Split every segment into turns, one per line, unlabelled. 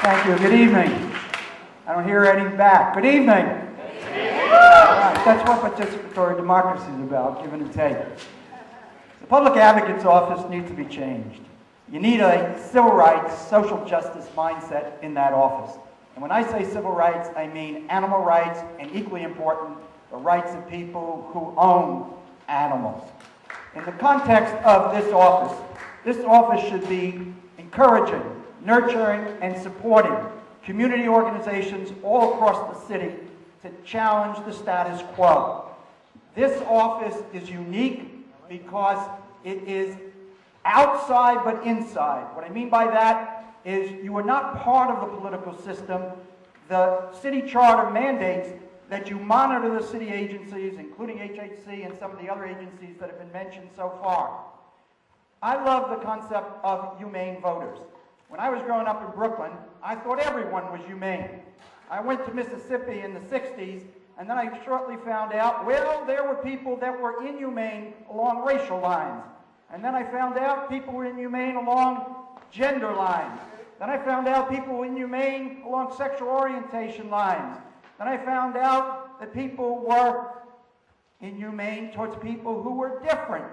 Thank you. Good evening. I don't hear any back. Good evening. Good evening. All right. That's what participatory democracy is about, give and take. The public advocate's office needs to be changed. You need a civil rights, social justice mindset in that office. And when I say civil rights, I mean animal rights, and equally important, the rights of people who own animals. In the context of this office should be encouraging, nurturing, and supporting community organizations all across the city to challenge the status quo. This office is unique because it is outside but inside. What I mean by that is you are not part of the political system. The city charter mandates that you monitor the city agencies, including HHC and some of the other agencies that have been mentioned so far. I love the concept of humane voters. When I was growing up in Brooklyn, I thought everyone was humane. I went to Mississippi in the 60s, and then I shortly found out, well, there were people that were inhumane along racial lines. And then I found out people were inhumane along gender lines. Then I found out people were inhumane along sexual orientation lines. Then I found out that people were inhumane towards people who were different.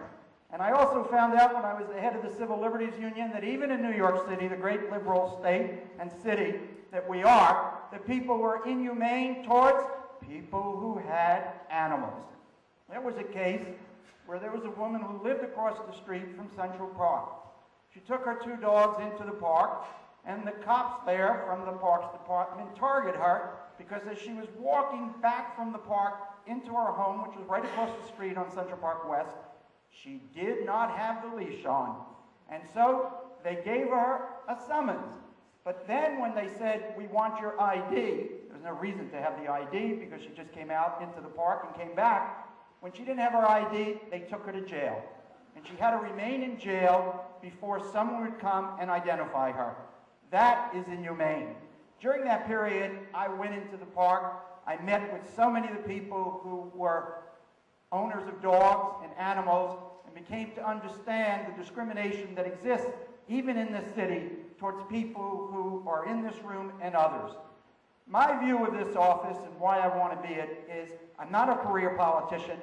And I also found out when I was the head of the Civil Liberties Union that even in New York City, the great liberal state and city that we are, that people were inhumane towards people who had animals. There was a case where there was a woman who lived across the street from Central Park. She took her 2 dogs into the park, and the cops there from the Parks Department targeted her because as she was walking back from the park into her home, which was right across the street on Central Park West, she did not have the leash on. And so they gave her a summons. But then when they said, we want your ID, there was no reason to have the ID because she just came out into the park and came back. When she didn't have her ID, they took her to jail. And she had to remain in jail before someone would come and identify her. That is inhumane. During that period, I went into the park. I met with so many of the people who were owners of dogs and animals and became to understand the discrimination that exists even in this city towards people who are in this room and others. My view of this office and why I want to be it is I'm not a career politician.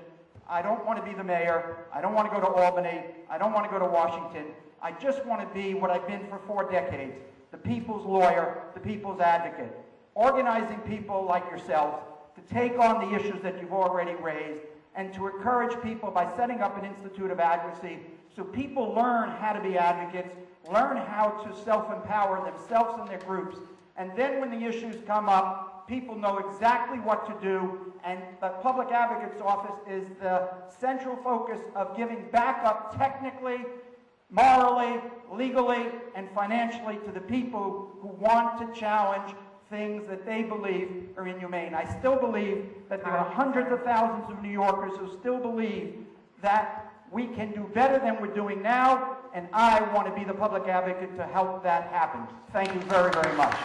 I don't want to be the mayor. I don't want to go to Albany. I don't want to go to Washington. I just want to be what I've been for 4 decades, the people's lawyer, the people's advocate, organizing people like yourself to take on the issues that you've already raised and to encourage people by setting up an institute of advocacy so people learn how to be advocates, learn how to self-empower themselves and their groups, and then when the issues come up, people know exactly what to do, and the Public Advocate's Office is the central focus of giving backup technically, morally, legally, and financially to the people who want to challenge things that they believe are inhumane. I still believe that there are hundreds of thousands of New Yorkers who still believe that we can do better than we're doing now, and I want to be the public advocate to help that happen. Thank you very, very much.